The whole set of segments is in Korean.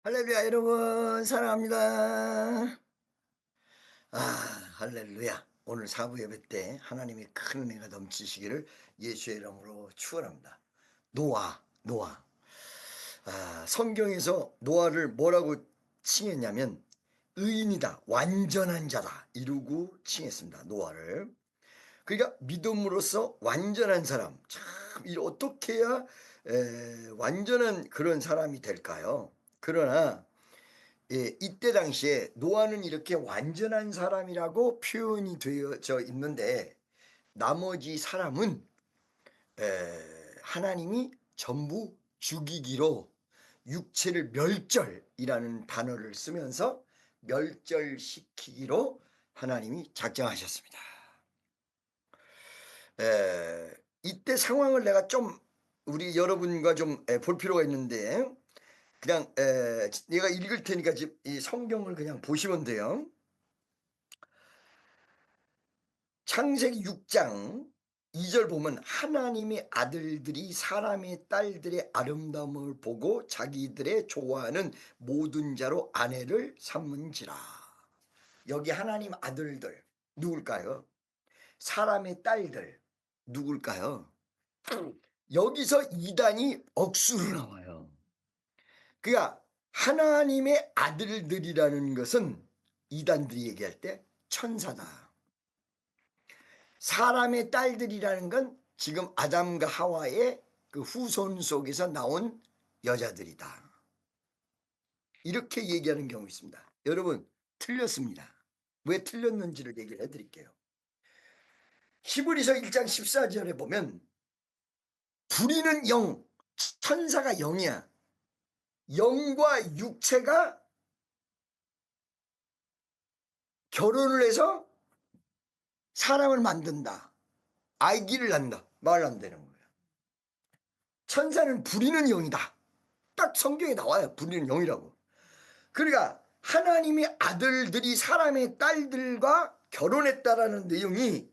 할렐루야 여러분 사랑합니다. 할렐루야. 오늘 사부 예배 때 하나님의 큰 은혜가 넘치시기를 예수의 이름으로 축원합니다. 노아. 성경에서 노아를 뭐라고 칭했냐면 의인이다, 완전한 자다 이루고 칭했습니다. 노아를. 그러니까 믿음으로써 완전한 사람. 참 어떻게 해야 완전한 그런 사람이 될까요? 그러나 이때 당시에 노아는 이렇게 완전한 사람이라고 표현이 되어져 있는데 나머지 사람은 하나님이 전부 죽이기로 육체를 멸절이라는 단어를 쓰면서 멸절시키기로 하나님이 작정하셨습니다. 이때 상황을 내가 좀 우리 여러분과 좀 볼 필요가 있는데 그냥 내가 읽을 테니까 지금 이 성경을 그냥 보시면 돼요. 창세기 6장 2절 보면 하나님의 아들들이 사람의 딸들의 아름다움을 보고 자기들의 좋아하는 모든 자로 아내를 삼은지라. 여기 하나님 아들들 누굴까요? 사람의 딸들 누굴까요? 여기서 이단이 억수로 나와요. 그러니까 하나님의 아들들이라는 것은 이단들이 얘기할 때 천사다. 사람의 딸들이라는 건 지금 아담과 하와의 그 후손 속에서 나온 여자들이다. 이렇게 얘기하는 경우 있습니다. 여러분 틀렸습니다. 왜 틀렸는지를 얘기를 해드릴게요. 히브리서 1장 14절에 보면 불의는 영, 천사가 영이야. 영과 육체가 결혼을 해서 사람을 만든다. 아기를 낳는다. 말 안 되는 거예요. 천사는 부리는 영이다. 딱 성경에 나와요. 부리는 영이라고. 그러니까 하나님의 아들들이 사람의 딸들과 결혼했다라는 내용이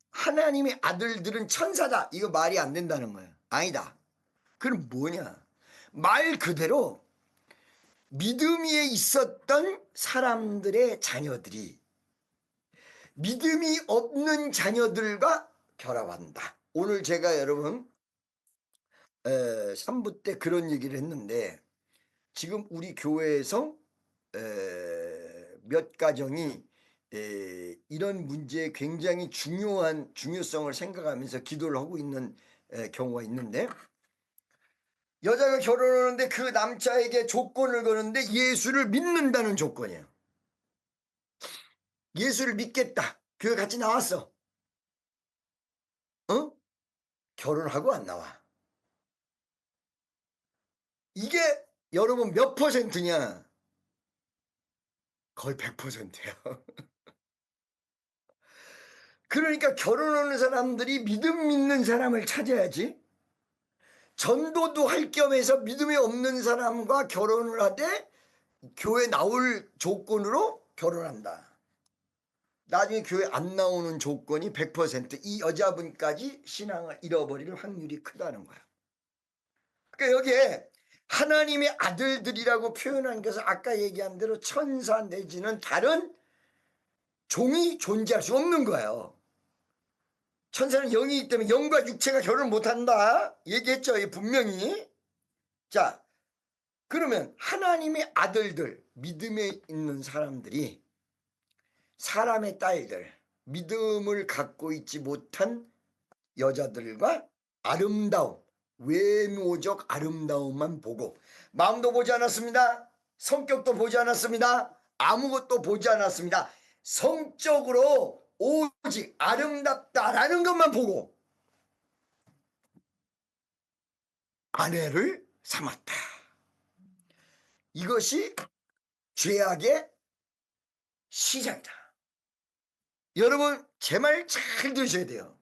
하나님의 아들들은 천사다. 이거 말이 안 된다는 거예요. 아니다. 그럼 뭐냐? 말 그대로 믿음 위에 있었던 사람들의 자녀들이 믿음이 없는 자녀들과 결합한다. 오늘 제가 여러분 3부 때 그런 얘기를 했는데 지금 우리 교회에서 몇 가정이 이런 문제에 굉장히 중요성을 생각하면서 기도를 하고 있는 경우가 있는데 여자가 결혼하는데 그 남자에게 조건을 거는데 예수를 믿는다는 조건이에요. 예수를 믿겠다. 교회 같이 나왔어. 어? 결혼하고 안 나와. 이게 여러분 몇 퍼센트냐? 거의 100%예요. 그러니까 결혼하는 사람들이 믿음 있는 사람을 찾아야지. 전도도 할 겸해서 믿음이 없는 사람과 결혼을 하되 교회 나올 조건으로 결혼한다. 나중에 교회 안 나오는 조건이 100%이 여자분까지 신앙을 잃어버릴 확률이 크다는 거야. 그러니까 여기에 하나님의 아들들이라고 표현한 것은 아까 얘기한 대로 천사 내지는 다른 종이 존재할 수 없는 거예요. 천사는 영이기 때문에 영과 육체가 결혼 못한다 얘기했죠. 분명히. 자, 그러면 하나님의 아들들, 믿음에 있는 사람들이 사람의 딸들, 믿음을 갖고 있지 못한 여자들과 아름다움, 외모적 아름다움만 보고 마음도 보지 않았습니다. 성격도 보지 않았습니다. 아무것도 보지 않았습니다. 성적으로 오직 아름답다라는 것만 보고 아내를 삼았다. 이것이 죄악의 시작이다. 여러분 제 말 잘 들으셔야 돼요.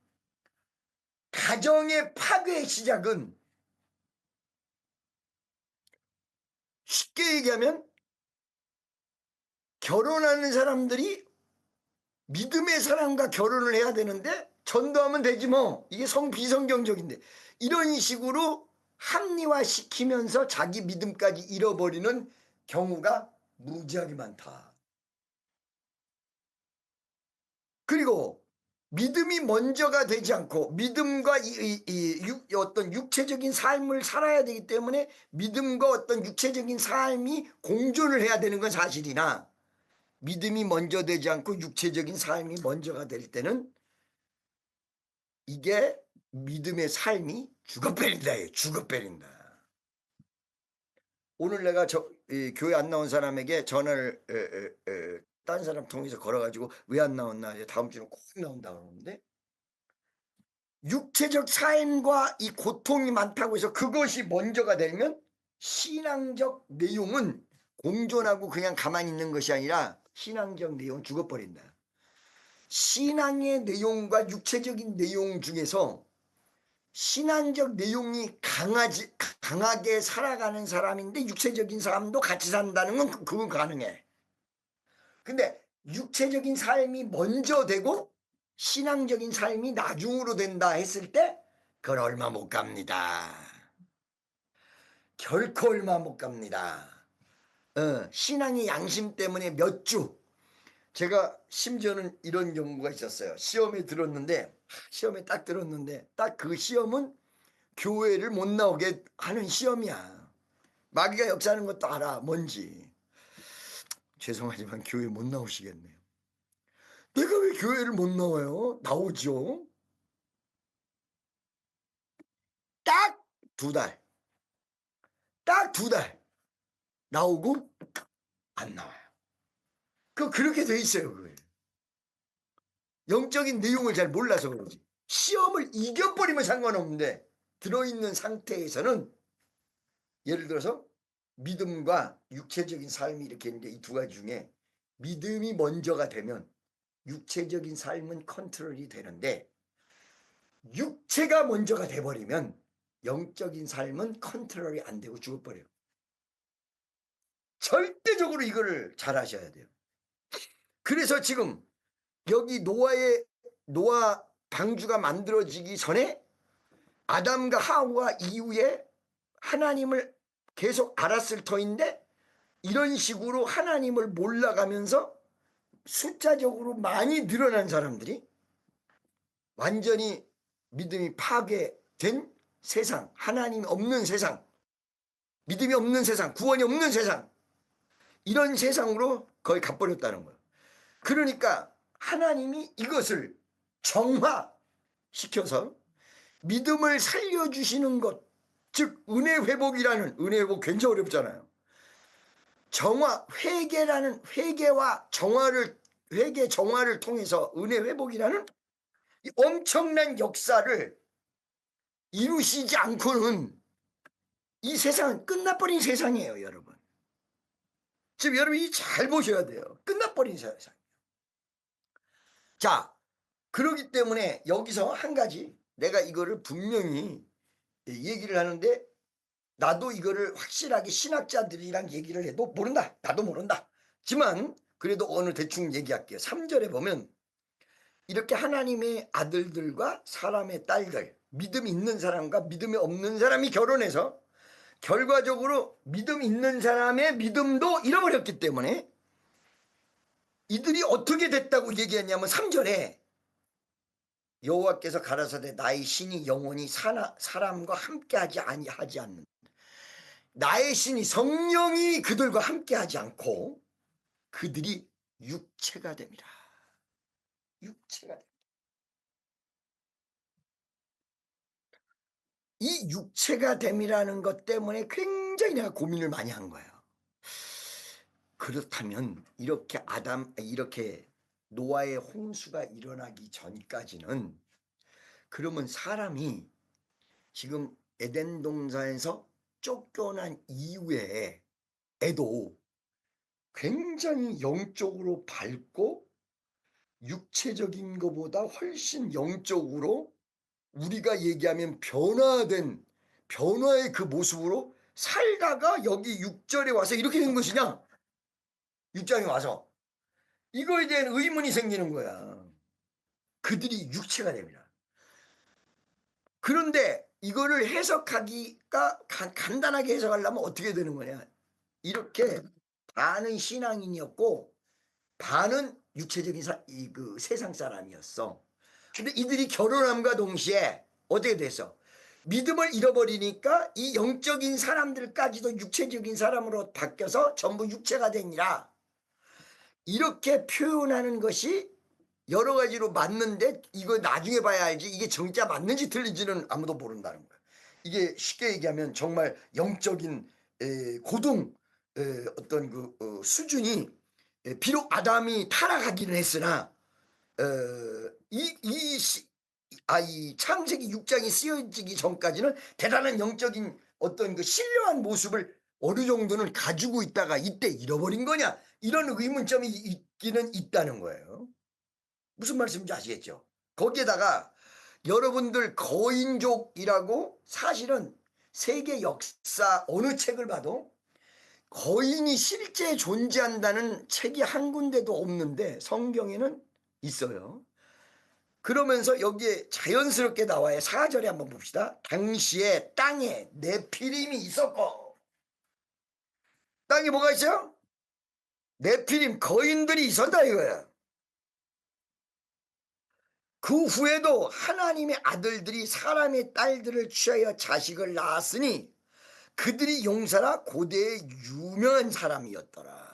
가정의 파괴의 시작은 쉽게 얘기하면 결혼하는 사람들이 믿음의 사람과 결혼을 해야 되는데 전도하면 되지 뭐. 이게 비성경적인데 이런 식으로 합리화시키면서 자기 믿음까지 잃어버리는 경우가 무지하게 많다. 그리고 믿음이 먼저가 되지 않고 믿음과 어떤 육체적인 삶을 살아야 되기 때문에 믿음과 어떤 육체적인 삶이 공존을 해야 되는 건 사실이나 믿음이 먼저 되지 않고 육체적인 삶이 먼저가 될 때는 이게 믿음의 삶이 죽어버린다. 죽어버린다. 오늘 내가 교회 안 나온 사람에게 전화를 딴 사람 통해서 걸어가지고 왜 안 나왔나 이제 다음 주는 꼭 나온다 그러는데 육체적 삶과 이 고통이 많다고 해서 그것이 먼저가 되면 신앙적 내용은 공존하고 그냥 가만히 있는 것이 아니라 신앙적 내용은 죽어버린다. 신앙의 내용과 육체적인 내용 중에서 신앙적 내용이 강하게 살아가는 사람인데 육체적인 삶도 같이 산다는 건 그건 가능해. 근데 육체적인 삶이 먼저 되고 신앙적인 삶이 나중으로 된다 했을 때 그걸 얼마 못 갑니다. 결코 얼마 못 갑니다. 신앙의 양심 때문에 몇 주. 제가 심지어는 이런 경우가 있었어요. 시험에 딱 들었는데 딱 그 시험은 교회를 못 나오게 하는 시험이야. 마귀가 역사하는 것도 알아. 뭔지. 죄송하지만 교회 못 나오시겠네요. 내가 왜 교회를 못 나와요? 나오죠. 딱 2달. 딱 2달. 나오고 안 나와요. 그렇게 돼 있어요. 그거에. 영적인 내용을 잘 몰라서 그러지. 시험을 이겨버리면 상관없는데 들어있는 상태에서는 예를 들어서 믿음과 육체적인 삶이 이렇게 있는데 이 두 가지 중에 믿음이 먼저가 되면 육체적인 삶은 컨트롤이 되는데 육체가 먼저가 돼버리면 영적인 삶은 컨트롤이 안 되고 죽어버려요. 절대적으로 이거를 잘 하셔야 돼요. 그래서 지금 여기 노아 방주가 만들어지기 전에 아담과 하와 이후에 하나님을 계속 알았을 터인데 이런 식으로 하나님을 몰라가면서 숫자적으로 많이 늘어난 사람들이 완전히 믿음이 파괴된 세상, 하나님이 없는 세상, 믿음이 없는 세상, 구원이 없는 세상, 이런 세상으로 거의 가버렸다는 거예요. 그러니까 하나님이 이것을 정화시켜서 믿음을 살려주시는 것, 즉 은혜 회복 굉장히 어렵잖아요. 회개 정화를 통해서 은혜 회복이라는 이 엄청난 역사를 이루시지 않고는 이 세상은 끝나버린 세상이에요, 여러분. 지금 여러분이 잘 보셔야 돼요. 끝나버린 세상. 자, 그러기 때문에 여기서 한 가지 내가 이거를 분명히 얘기를 하는데 나도 이거를 확실하게 신학자들이랑 얘기를 해도 모른다. 나도 모른다. 지만 그래도 오늘 대충 얘기할게요. 3절에 보면 이렇게 하나님의 아들들과 사람의 딸들, 믿음 있는 사람과 믿음이 없는 사람이 결혼해서 결과적으로 믿음 있는 사람의 믿음도 잃어버렸기 때문에 이들이 어떻게 됐다고 얘기했냐면 3절에 여호와께서 가라사대 나의 신이 영원히 사람과 함께하지 않는 나의 신이 성령이 그들과 함께하지 않고 그들이 육체가 됩니다. 육체가 됩니다. 이 육체가 됨이라는 것 때문에 굉장히 내가 고민을 많이 한 거예요. 그렇다면 이렇게 노아의 홍수가 일어나기 전까지는 그러면 사람이 지금 에덴 동산에서 쫓겨난 이후에 에도 굉장히 영적으로 밝고 육체적인 것보다 훨씬 영적으로 우리가 얘기하면 변화의 그 모습으로 살다가 여기 6절에 와서 이렇게 된 것이냐? 6장에 와서 이거에 대한 의문이 생기는 거야. 그들이 육체가 됩니다. 그런데 이거를 해석하기가 간단하게 해석하려면 어떻게 되는 거냐? 이렇게 반은 신앙인이었고 반은 육체적인 그 세상 사람이었어. 근데 이들이 결혼함과 동시에 어떻게 됐어? 믿음을 잃어버리니까 이 영적인 사람들까지도 육체적인 사람으로 바뀌어서 전부 육체가 되니라. 이렇게 표현하는 것이 여러 가지로 맞는데 이거 나중에 봐야 알지 이게 정자 맞는지 틀린지는 아무도 모른다는 거야. 이게 쉽게 얘기하면 정말 영적인 고등 어떤 그 수준이 비록 아담이 타락하기는 했으나 이 창세기 6장이 쓰여지기 전까지는 대단한 영적인 어떤 그 신령한 모습을 어느 정도는 가지고 있다가 이때 잃어버린 거냐 이런 의문점이 있기는 있다는 거예요. 무슨 말씀인지 아시겠죠? 거기에다가 여러분들 거인족이라고 사실은 세계 역사 어느 책을 봐도 거인이 실제 존재한다는 책이 한 군데도 없는데 성경에는 있어요. 그러면서 여기에 자연스럽게 나와요. 4절에 한번 봅시다. 당시에 땅에 네피림이 있었고 땅에 뭐가 있어요? 네피림 거인들이 있었다 이거야. 그 후에도 하나님의 아들들이 사람의 딸들을 취하여 자식을 낳았으니 그들이 용사라 고대의 유명한 사람이었더라.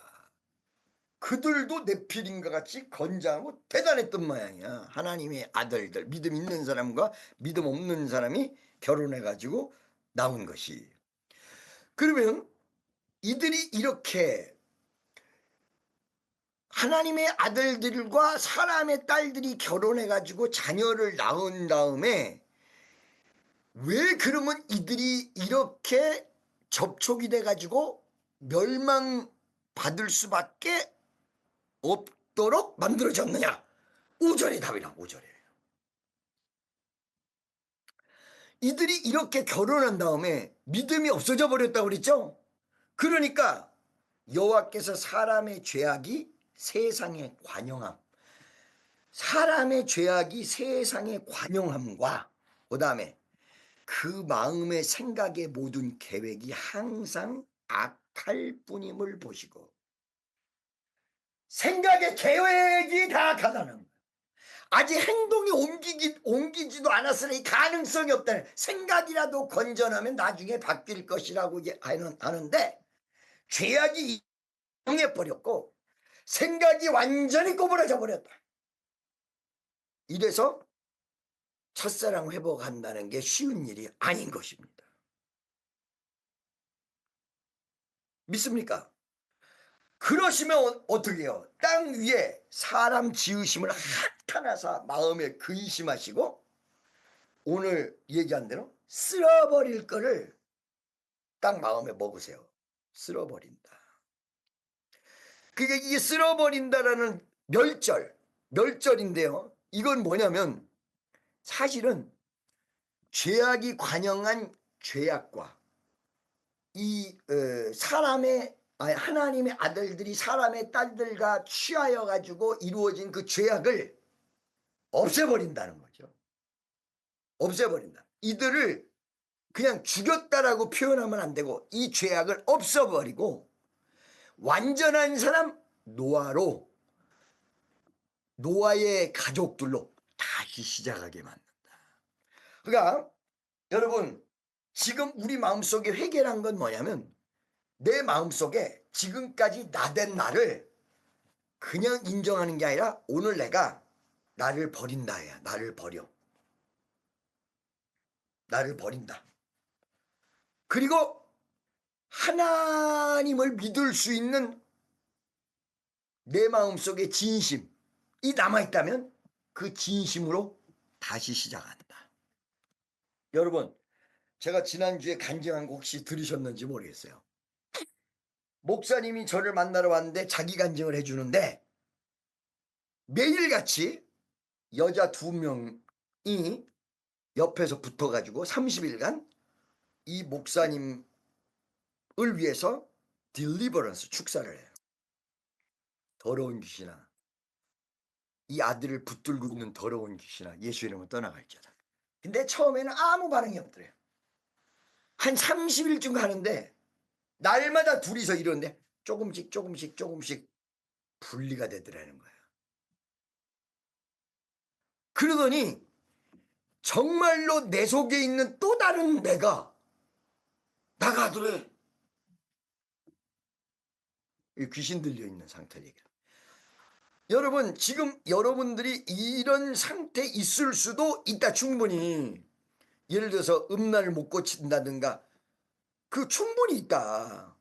그들도 네피림과 같이 건장하고 대단했던 모양이야. 하나님의 아들들 믿음 있는 사람과 믿음 없는 사람이 결혼해가지고 나온 것이. 그러면 이들이 이렇게 하나님의 아들들과 사람의 딸들이 결혼해가지고 자녀를 낳은 다음에 왜 그러면 이들이 이렇게 접촉이 돼가지고 멸망받을 수밖에 없도록 만들어졌느냐? 5절의 답이라 5절에. 이들이 이렇게 결혼한 다음에 믿음이 없어져 버렸다고 그랬죠? 그러니까 여호와께서 사람의 죄악이 세상에 관영함. 사람의 죄악이 세상에 관영함과 그 다음에 그 마음의 생각의 모든 계획이 항상 악할 뿐임을 보시고 생각의 계획이 다 악하다는 거예요. 아직 행동이 옮기지도 않았으니 가능성이 없다는 생각이라도 건전하면 나중에 바뀔 것이라고 하는데 죄악이 이용해버렸고 생각이 완전히 꼬부라져 버렸다. 이래서 첫사랑 회복한다는 게 쉬운 일이 아닌 것입니다. 믿습니까? 그러시면 어떻게 해요? 땅 위에 사람 지으심을 한탄하사 마음에 근심하시고 오늘 얘기한 대로 쓸어버릴 거를 딱 마음에 먹으세요. 쓸어버린다. 그게 이게 쓸어버린다라는 멸절인데요. 이건 뭐냐면 사실은 죄악이 관영한 죄악과 이 하나님의 아들들이 사람의 딸들과 취하여 가지고 이루어진 그 죄악을 없애버린다는 거죠. 없애버린다. 이들을 그냥 죽였다라고 표현하면 안 되고 이 죄악을 없애버리고 완전한 사람 노아의 가족들로 다시 시작하게 만든다. 그러니까 여러분 지금 우리 마음속에 회개란 건 뭐냐면 내 마음속에 지금까지 나된 나를 그냥 인정하는 게 아니라 오늘 내가 나를 버린다야. 나를 버려. 나를 버린다. 그리고 하나님을 믿을 수 있는 내 마음속에 진심이 남아있다면 그 진심으로 다시 시작한다. 여러분 제가 지난주에 간증한 거 혹시 들으셨는지 모르겠어요. 목사님이 저를 만나러 왔는데 자기 간증을 해주는데 매일같이 여자 2명이 옆에서 붙어가지고 30일간 이 목사님을 위해서 딜리버런스 축사를 해요. 더러운 귀신아 이 아들을 붙들고 있는 더러운 귀신아 예수 이름으로 떠나갈지어다. 근데 처음에는 아무 반응이 없더래요. 한 30일쯤 가는데 날마다 둘이서 이러는데 조금씩 분리가 되더라는 거예요. 그러더니 정말로 내 속에 있는 또 다른 내가 나가더래. 귀신 들려있는 상태 얘기야. 여러분 지금 여러분들이 이런 상태에 있을 수도 있다. 충분히. 예를 들어서 음란을 못 고친다든가 그 충분히 있다.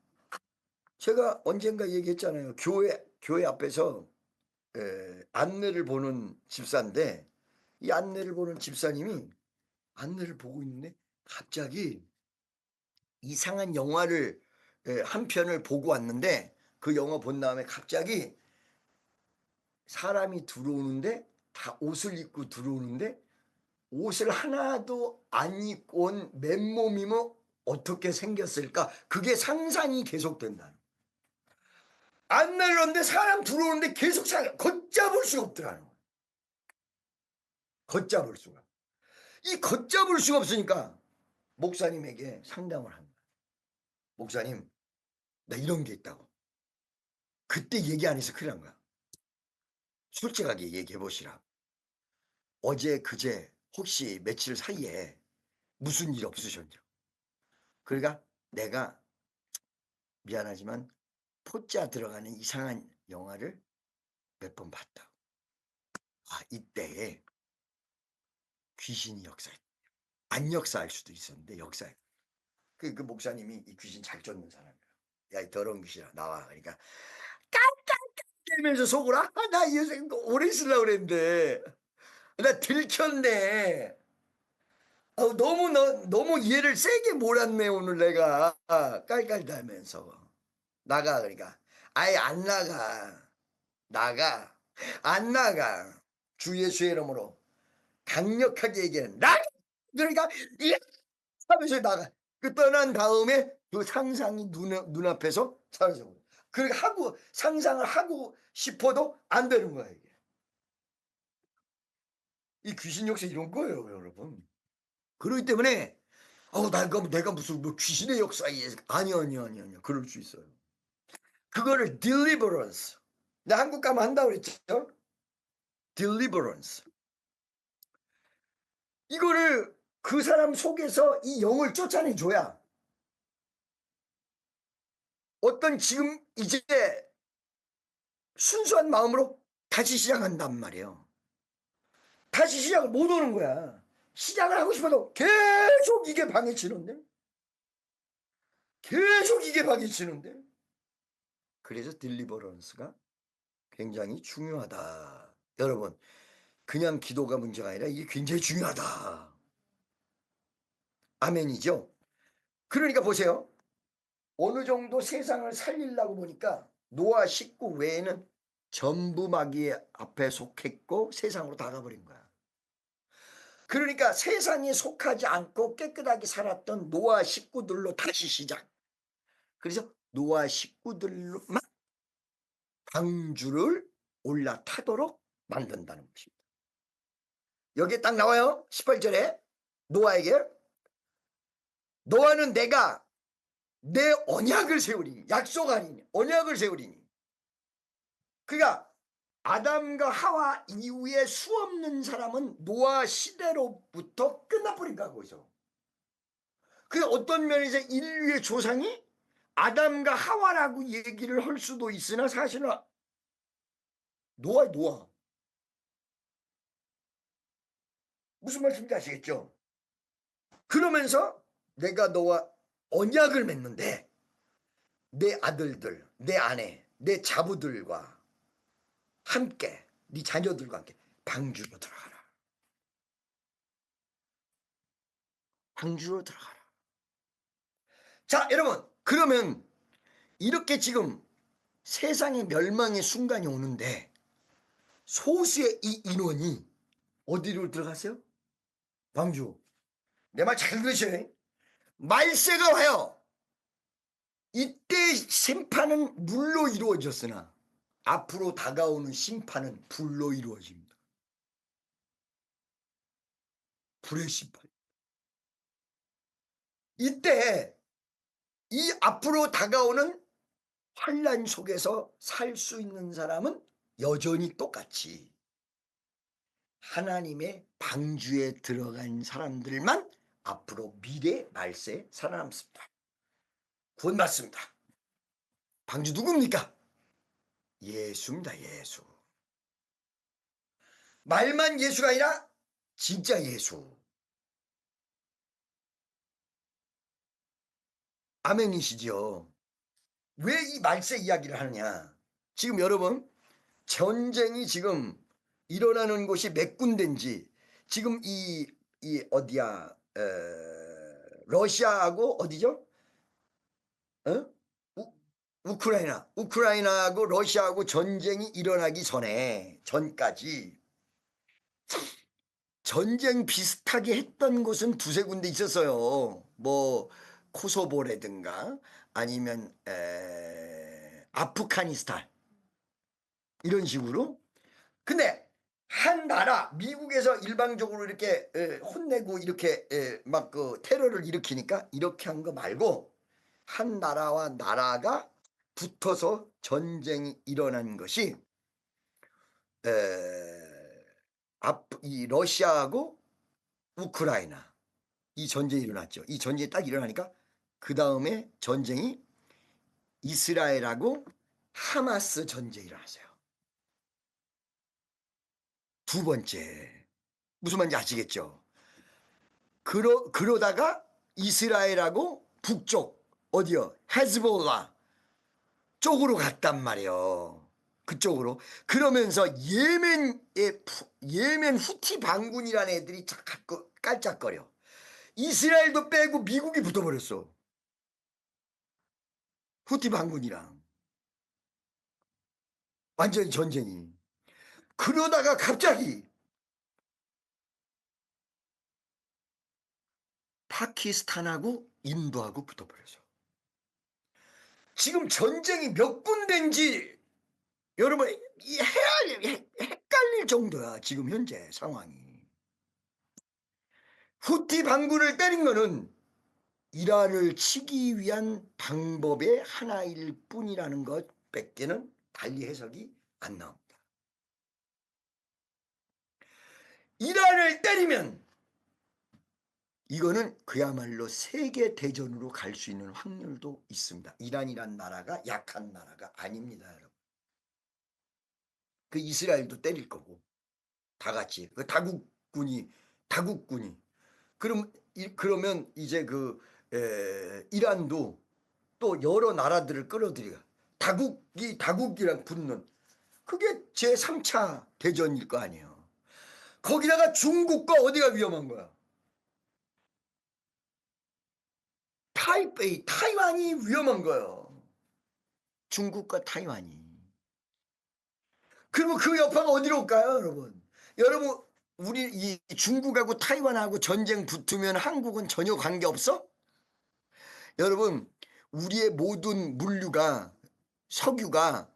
제가 언젠가 얘기했잖아요. 교회 앞에서 안내를 보는 집사인데 이 안내를 보는 집사님이 안내를 보고 있는데 갑자기 이상한 영화를 한 편을 보고 왔는데 그 영화 본 다음에 갑자기 사람이 들어오는데 다 옷을 입고 들어오는데 옷을 하나도 안 입고 온 맨몸이면 어떻게 생겼을까? 그게 상상이 계속된다는. 안 날렸는데 사람 들어오는데 계속 걷잡을 수가 없더라는 거예요. 걷잡을 수가. 이 걷잡을 수가 없으니까 목사님에게 상담을 합니다. 목사님, 나 이런 게 있다고. 그때 얘기 안 해서 큰일 난 거야. 솔직하게 얘기해 보시라. 어제 그제 혹시 며칠 사이에 무슨 일 없으셨냐? 그러니까 내가 미안하지만 포자 들어가는 이상한 영화를 몇 번 봤다. 아, 이때에 귀신이 역사했다. 안 역사할 수도 있었는데 역사했다. 그 목사님이 이 귀신 잘 쫓는 사람이야. 야, 이 더러운 귀신아, 나와. 그러니까 깔깔깔면서 속으로 나 이 녀석 오래 있으려고 그랬는데 나 들켰네. 너무 얘를 세게 몰았네 오늘 내가. 깔깔대면서 나가. 그러니까 아예 안 나가 안 나가. 주 예수의 이름으로 강력하게 얘기하는 나가. 그러니까 이 하면서 나가. 그 떠난 다음에 그 상상이 눈앞에서 사라져. 그렇게 하고 상상을 하고 싶어도 안 되는 거야 이게. 이 귀신 역사 이런 거예요 여러분. 그렇기 때문에 내가 무슨 뭐 귀신의 역사에 아니요. 그럴 수 있어요. 그거를 deliverance. 나 한국 가면 한다고 그랬죠? deliverance. 이거를 그 사람 속에서 이 영을 쫓아내 줘야 어떤 지금 이제 순수한 마음으로 다시 시작한단 말이에요. 다시 시작을 못 오는 거야. 시작을 하고 싶어도 계속 이게 방해치는데. 계속 이게 방해치는데. 그래서 딜리버런스가 굉장히 중요하다. 여러분 그냥 기도가 문제가 아니라 이게 굉장히 중요하다. 아멘이죠. 그러니까 보세요. 어느 정도 세상을 살리려고 보니까 노아 식구 외에는 전부 마귀 앞에 속했고 세상으로 나가버린 거야. 그러니까 세상에 속하지 않고 깨끗하게 살았던 노아 식구들로 다시 시작. 그래서 노아 식구들로만 방주를 올라타도록 만든다는 것입니다. 여기에 딱 나와요. 18절에 노아에게 노아는 내가 내 언약을 세우리니 약속 아니니 언약을 세우리니. 그러니까 아담과 하와 이후에 수없는 사람은 노아 시대로부터 끝나버린 거죠. 그 어떤 면에서 인류의 조상이 아담과 하와라고 얘기를 할 수도 있으나 사실은 노아. 무슨 말씀인지 아시겠죠? 그러면서 내가 너와 언약을 맺는데 내 아들들, 내 아내, 내 자부들과 함께 네 자녀들과 함께 방주로 들어가라. 방주로 들어가라. 자 여러분 그러면 이렇게 지금 세상의 멸망의 순간이 오는데 소수의 이 인원이 어디로 들어갔어요? 방주. 내 말 잘 들으셔요. 말세가 와요. 이때 심판은 물로 이루어졌으나 앞으로 다가오는 심판은 불로 이루어집니다. 불의 심판. 이때 이 앞으로 다가오는 환란 속에서 살 수 있는 사람은 여전히 똑같이 하나님의 방주에 들어간 사람들만 앞으로 미래 말세에 살아남습니다. 구원받습니다. 방주 누굽니까? 예수입니다. 예수. 말만 예수가 아니라 진짜 예수. 아멘이시죠? 왜 이 말세 이야기를 하느냐? 지금 여러분 전쟁이 지금 일어나는 곳이 몇 군데인지 지금 이 어디야? 러시아하고 어디죠? 어? 우크라이나하고 러시아하고 전쟁이 일어나기 전까지 전쟁 비슷하게 했던 곳은 두세 군데 있었어요. 뭐 코소보라든가 아니면 아프가니스탄 이런 식으로. 근데 한 나라 미국에서 일방적으로 이렇게 혼내고 이렇게 막 그 테러를 일으키니까 이렇게 한 거 말고 한 나라와 나라가 붙어서 전쟁이 일어난 것이 이 러시아하고 우크라이나 이 전쟁이 일어났죠. 이 전쟁이 딱 일어나니까 그 다음에 전쟁이 이스라엘하고 하마스 전쟁이 일어났어요. 두 번째. 무슨 말인지 아시겠죠? 그러다가 이스라엘하고 북쪽 어디요? 헤즈볼라 쪽으로 갔단 말이에요. 그쪽으로. 그러면서 예멘 후티 반군이라는 애들이 깔짝거려. 이스라엘도 빼고 미국이 붙어버렸어. 후티 반군이랑. 완전히 전쟁이. 그러다가 갑자기 파키스탄하고 인도하고 붙어버렸어. 지금 전쟁이 몇 군데인지 여러분 헷갈릴 정도야. 지금 현재 상황이. 후티 반군을 때린 거는 이란을 치기 위한 방법의 하나일 뿐이라는 것밖에는 달리 해석이 안 나옵니다. 이란을 때리면 이거는 그야말로 세계 대전으로 갈 수 있는 확률도 있습니다. 이란이란 나라가 약한 나라가 아닙니다, 여러분. 그 이스라엘도 때릴 거고 다 같이 그 다국군이 그러면 이제 이란도 또 여러 나라들을 끌어들여 다국이랑 붙는 그게 제3차 대전일 거 아니에요. 거기다가 중국과 어디가 위험한 거야? 타이완이 위험한 거예요. 중국과 타이완이. 그러면 그 여파가 어디로 올까요, 여러분? 여러분, 우리 이 중국하고 타이완하고 전쟁 붙으면 한국은 전혀 관계없어? 여러분, 우리의 모든 물류가 석유가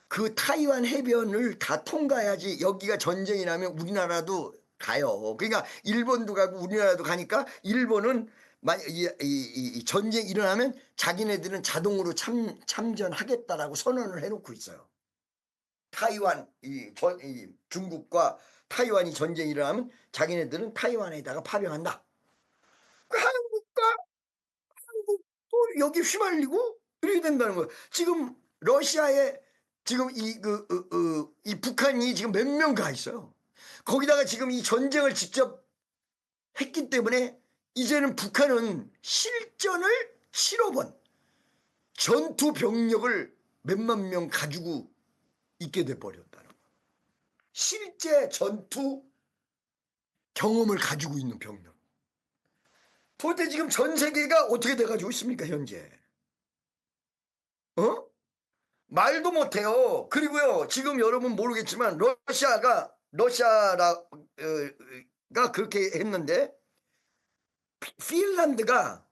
그 타이완 해변을 다 통과해야지 여기가 전쟁이 나면 우리나라도 가요. 그러니까 일본도 가고 우리나라도 가니까 일본은 이 전쟁이 일어나면 자기네들은 자동으로 참전하겠다라고 선언을 해놓고 있어요. 타이완 이 중국과 타이완이 전쟁이 일어나면 자기네들은 타이완에다가 파병한다. 그 한국도 여기 휘말리고 이렇게 된다는 거예요. 지금 러시아에 지금 이 북한이 지금 몇 명 가 있어요. 거기다가 지금 이 전쟁을 직접 했기 때문에 이제는 북한은 실전을 실어본 전투 병력을 몇만 명 가지고 있게 돼 버렸다는 거예요. 실제 전투 경험을 가지고 있는 병력. 도대체 지금 전 세계가 어떻게 돼가지고 있습니까, 현재? 어? 말도 못해요. 그리고요, 지금 여러분 모르겠지만, 러시아가 그렇게 했는데, 핀란드가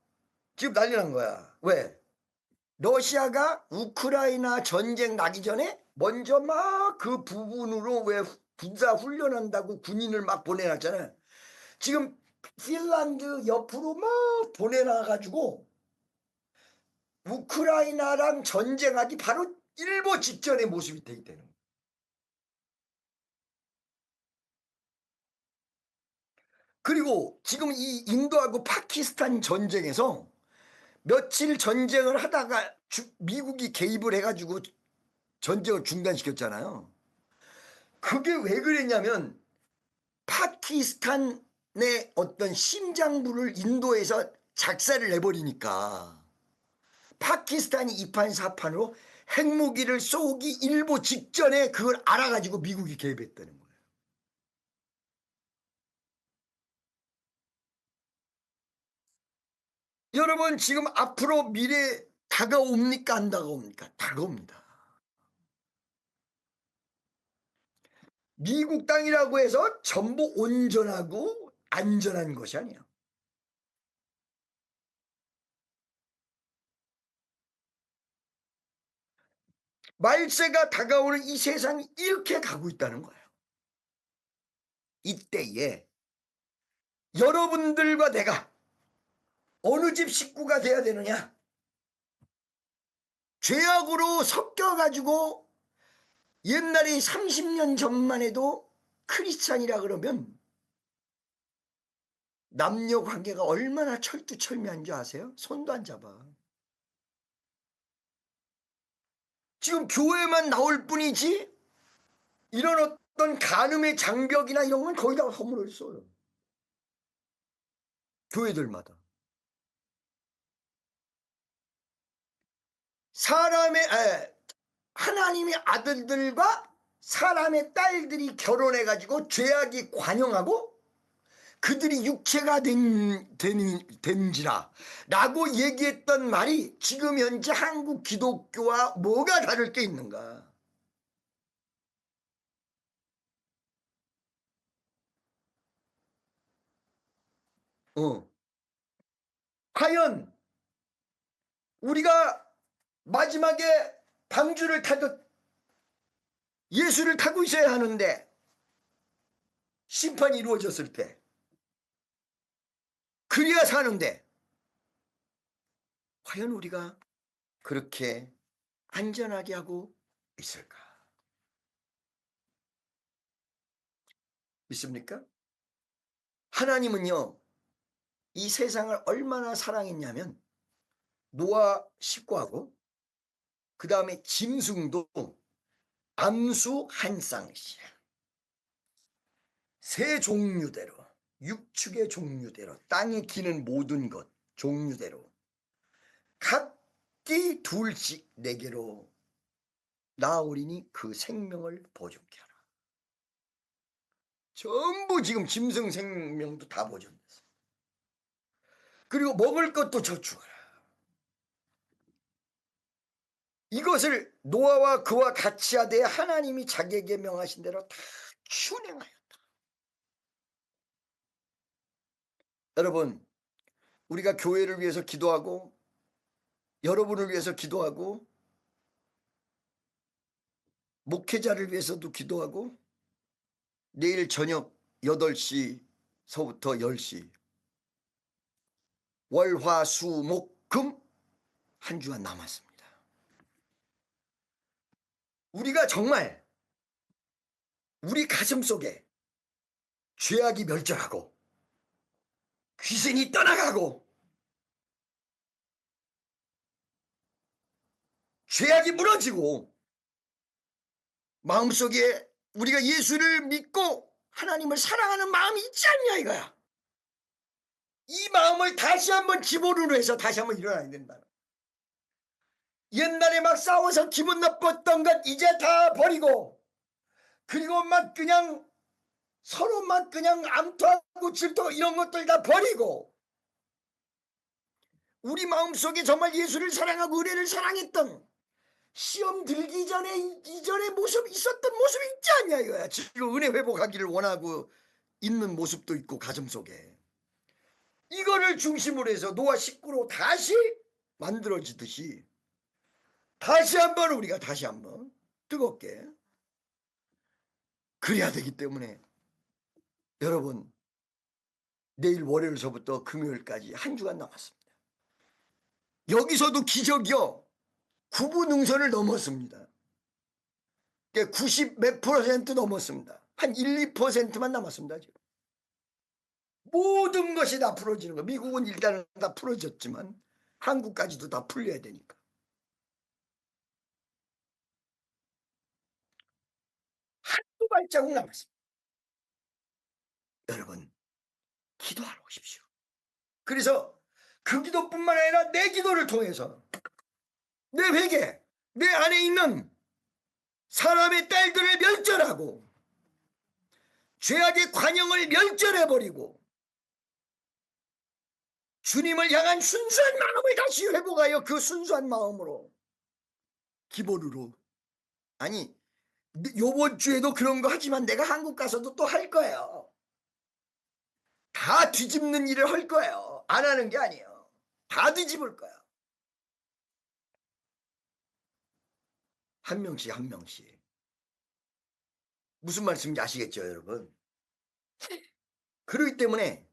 지금 난리 난 거야. 왜? 러시아가 우크라이나 전쟁 나기 전에 먼저 막 그 부분으로 왜 군사 훈련한다고 군인을 막 보내놨잖아요. 지금 핀란드 옆으로 막 보내놔가지고 우크라이나랑 전쟁하기 바로 일보 직전의 모습이 되기 때문에. 그리고 지금 이 인도하고 파키스탄 전쟁에서 며칠 전쟁을 하다가 미국이 개입을 해가지고 전쟁을 중단시켰잖아요. 그게 왜 그랬냐면 파키스탄의 어떤 심장부를 인도에서 작사를 내버리니까 파키스탄이 이판사판으로 핵무기를 쏘기 일보 직전에 그걸 알아가지고 미국이 개입했다는 거예요. 여러분 지금 앞으로 미래 다가옵니까 안 다가옵니까? 다가옵니다. 미국 땅이라고 해서 전부 온전하고 안전한 것이 아니에요. 말세가 다가오는 이 세상이 이렇게 가고 있다는 거예요. 이때에 여러분들과 내가 어느 집 식구가 돼야 되느냐? 죄악으로 섞여가지고 옛날에 30년 전만 해도 크리스찬이라 그러면 남녀 관계가 얼마나 철두철미한 줄 아세요? 손도 안 잡아. 지금 교회만 나올 뿐이지 이런 어떤 간음의 장벽이나 이런 건 거의 다 허물을 써요. 교회들마다. 하나님의 아들들과 사람의 딸들이 결혼해가지고 죄악이 관영하고 그들이 육체가 된지라 라고 얘기했던 말이 지금 현재 한국 기독교와 뭐가 다를 게 있는가? 어. 과연 우리가 마지막에 방주를 타듯 예수를 타고 있어야 하는데 심판이 이루어졌을 때 그래야 사는데 과연 우리가 그렇게 안전하게 하고 있을까? 믿습니까? 하나님은요, 이 세상을 얼마나 사랑했냐면 노아 식구하고 그 다음에 짐승도 암수 한 쌍씩 세 종류대로 육축의 종류대로 땅에 기는 모든 것 종류대로 각기 둘씩 네개로 낳으리니 그 생명을 보존케 하라. 전부 지금 짐승 생명도 다 보존됐어. 그리고 먹을 것도 저축하라. 이것을 노아와 그와 같이 하되 하나님이 자기에게 명하신 대로 다 준행하였다. 여러분 우리가 교회를 위해서 기도하고 여러분을 위해서 기도하고 목회자를 위해서도 기도하고 내일 저녁 8시서부터 10시 월, 화, 수, 목, 금 한 주가 남았습니다. 우리가 정말 우리 가슴 속에 죄악이 멸절하고 귀신이 떠나가고 죄악이 무너지고 마음속에 우리가 예수를 믿고 하나님을 사랑하는 마음이 있지 않냐 이거야. 이 마음을 다시 한번 기본으로 해서 다시 한번 일어나야 된다. 옛날에 막 싸워서 기분 나빴던 것 이제 다 버리고 그리고 막 그냥 서로 막 그냥 암투하고 질투하고 이런 것들 다 버리고 우리 마음속에 정말 예수를 사랑하고 은혜를 사랑했던 시험 들기 전에 이전의 모습 있었던 모습이 있지 않냐 이거야. 지금 은혜 회복하기를 원하고 있는 모습도 있고 가슴 속에 이거를 중심으로 해서 노아 식구로 다시 만들어지듯이 다시 한번 우리가 다시 한번 뜨겁게 그래야 되기 때문에 여러분 내일 월요일서부터 금요일까지 한 주간 남았습니다. 여기서도 기적이요. 9부 능선을 넘었습니다. 90 몇 % 넘었습니다. 한 1, 2%만 남았습니다. 지금. 모든 것이 다 풀어지는 거. 미국은 일단은 다 풀어졌지만 한국까지도 다 풀려야 되니까. 한두 발자국 남았습니다. 여러분 기도하러 오십시오. 그래서 그 기도뿐만 아니라 내 기도를 통해서 내 회개, 내 안에 있는 사람의 딸들을 멸절하고 죄악의 관영을 멸절해버리고 주님을 향한 순수한 마음을 다시 회복하여 그 순수한 마음으로 기본으로 아니 요번 주에도 그런 거 하지만 내가 한국 가서도 또 할 거예요. 다 뒤집는 일을 할 거예요. 안 하는 게 아니에요. 다 뒤집을 거야. 한 명씩 한 명씩. 무슨 말씀인지 아시겠죠 여러분? 그렇기 때문에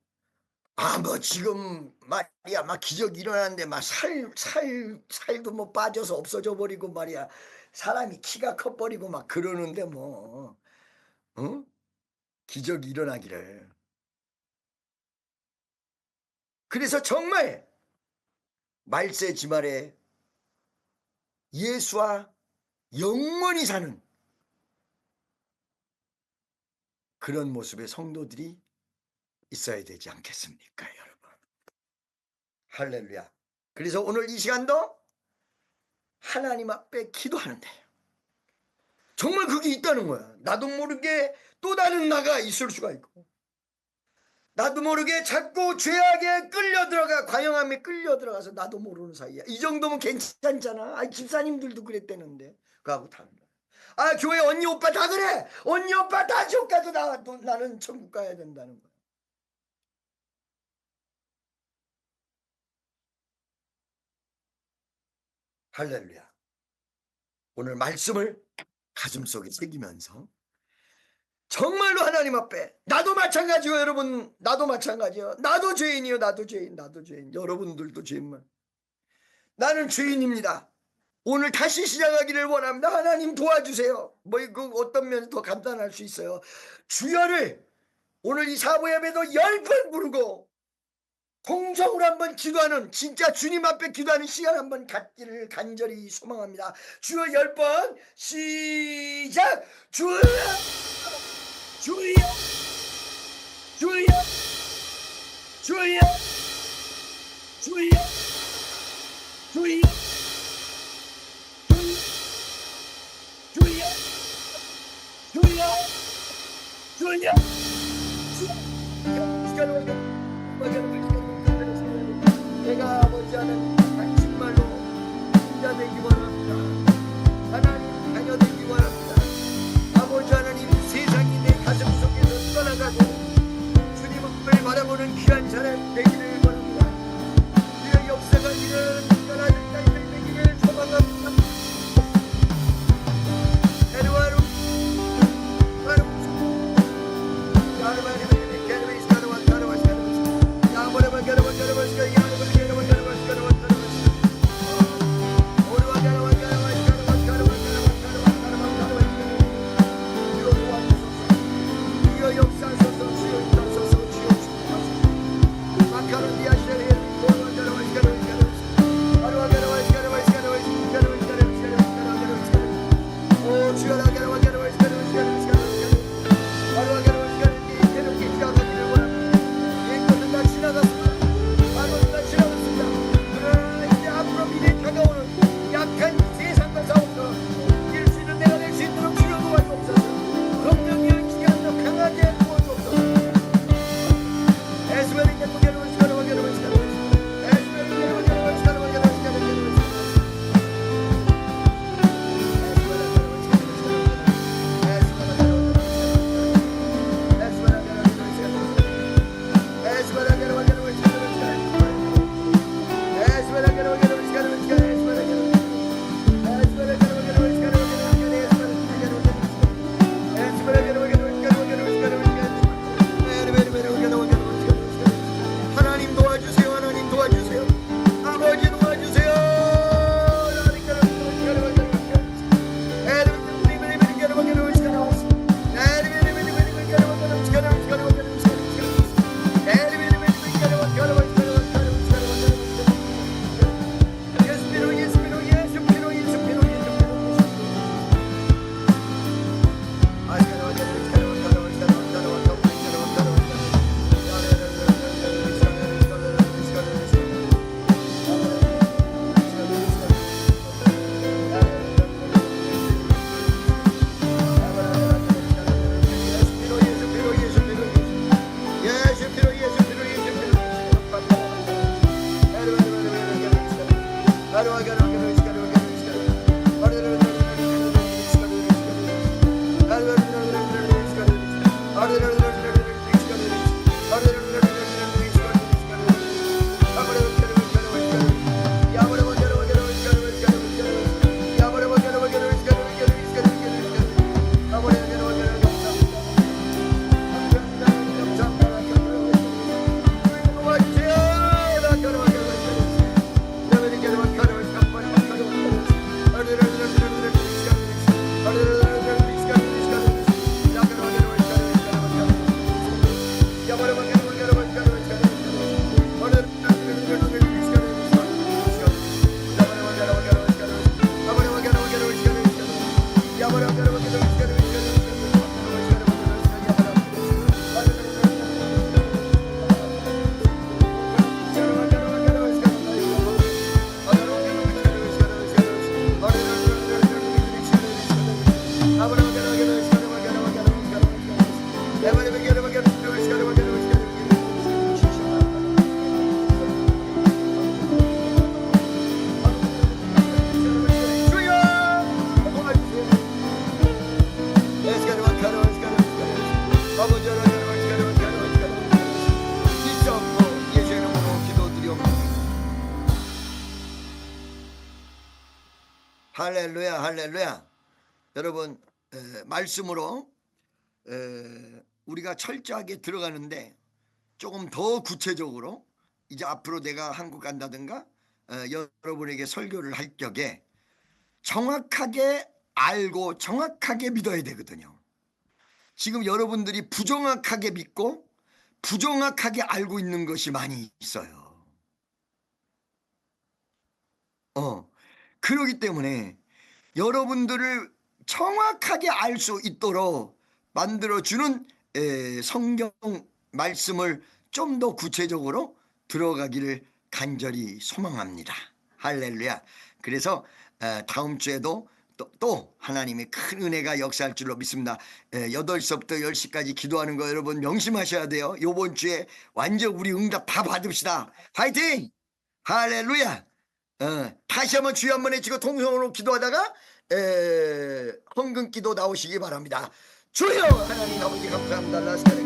뭐 지금 말이야 막 기적이 일어나는데 막 살도 뭐 빠져서 없어져 버리고 말이야 사람이 키가 커버리고 막 그러는데 뭐 기적이 일어나기를. 그래서 정말 말세 지말에 예수와 영원히 사는 그런 모습의 성도들이 있어야 되지 않겠습니까 여러분? 할렐루야. 그래서 오늘 이 시간도 하나님 앞에 기도하는데 정말 그게 있다는 거야. 나도 모르게 또 다른 나가 있을 수가 있고 나도 모르게 자꾸 죄악에 끌려들어가 관영함에 끌려들어가서 나도 모르는 사이야. 이 정도면 괜찮잖아. 집사님들도 그랬다는데 그하고 다른 거야. 교회 언니 오빠 다 그래. 언니 오빠 다 지옥 가도 나는 천국 가야 된다는 거야. 할렐루야. 오늘 말씀을 가슴속에 새기면서 정말로 하나님 앞에 나도 마찬가지요 여러분. 나도 마찬가지요. 나도 죄인이요. 나도 죄인. 여러분들도 죄인만. 나는 죄인입니다. 오늘 다시 시작하기를 원합니다. 하나님 도와주세요. 어떤 면에서 더 간단할 수 있어요. 주여를 오늘 이 사부 예배도 10번 부르고 공정으로 한번 기도하는 진짜 주님 앞에 기도하는 시간 한번 갖기를 간절히 소망합니다. 주여 10번 시작. 주여 주여 주여 주여 주여 주여 주여 주여 내가 아버지 하는 당신말로 인자 되기 원합니다. 하나님 자녀 되기 원합니다. 아버지 하나님 세상이 내 가슴 속에서 떠나가고 주님을 바라보는 귀한 사람 되기를 원합니다. 주의 역사가 이런 떠나는 자들 되기를 소망합니다. 하루하루 할렐루야, 할렐루야. 여러분, 말씀으로 우리가 철저하게 들어가는데 조금 더 구체적으로 이제 앞으로 내가 한국 간다든가 여러분에게 설교를 할 적에 정확하게 알고 정확하게 믿어야 되거든요. 지금 여러분들이 부정확하게 믿고 부정확하게 알고 있는 것이 많이 있어요. 그러기 때문에 여러분들을 정확하게 알 수 있도록 만들어주는 성경 말씀을 좀 더 구체적으로 들어가기를 간절히 소망합니다. 할렐루야. 그래서 다음 주에도 또 하나님의 큰 은혜가 역사할 줄로 믿습니다. 8시부터 10시까지 기도하는 거 여러분 명심하셔야 돼요. 이번 주에 완전 우리 응답 다 받읍시다. 화이팅! 할렐루야. 다시 한번 주여 한번 외치고 통성으로 기도하다가 헌금 기도 나오시기 바랍니다. 주여 하나님 아버지 감사합니다. 라스카르